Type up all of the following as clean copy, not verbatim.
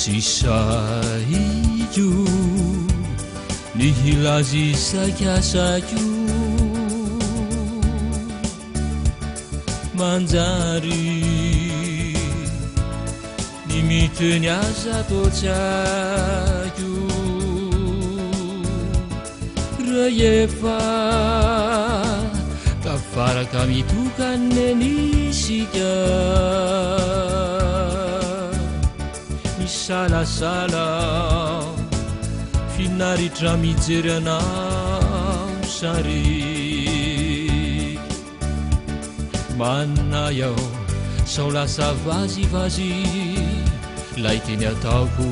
Sisaijo nihilazi sakasako manjary nimiteny aza totsako rehefa tafaraka mitokane nisika misalasala finaritra mijery anao sary manana iaho sao lasa vazivazy lay teny ataoko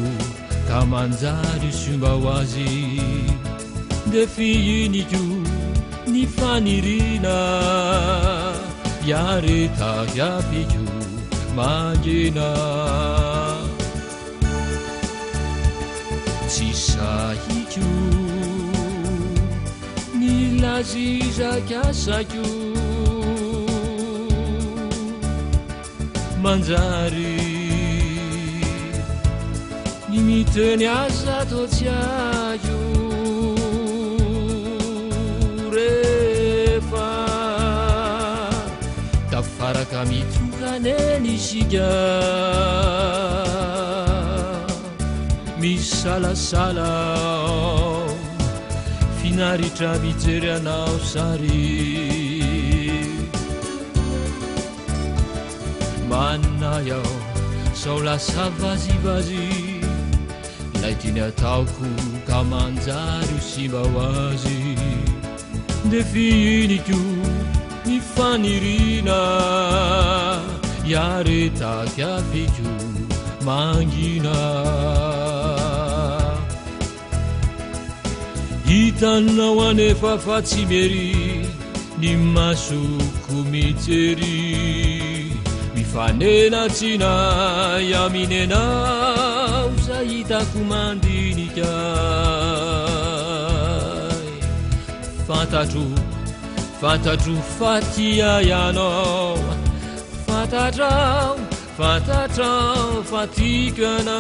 ka manjary somba ho azy de fiiniko ny fanirina iaretaka apiko mangena tsy sahiko ny lazizakasako manjary ny miteny aza totsiako rehefa tafaraka mitokane nisika misalasala finaritra mijery anao sary manana iaho sao lasa vazivazy lay teny ataoko ka manjary ho simba ho azy de fiiniko ny fanirina iaretaka apiko mangina hitanao anefa fa tsy mery ny masoko mijery mifanenatsina iaminenao za hitako mandinika fantatro fatia ianao fantatrao fatikana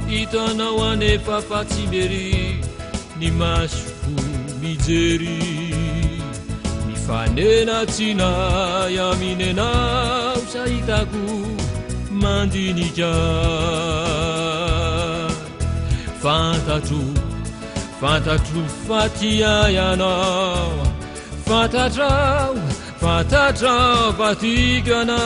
hitanao anefa fa tsy mery ny masoko mijery mifanenatsina iaminenao za hitako mandinika fantatro fatia ianao fantatrao fatikana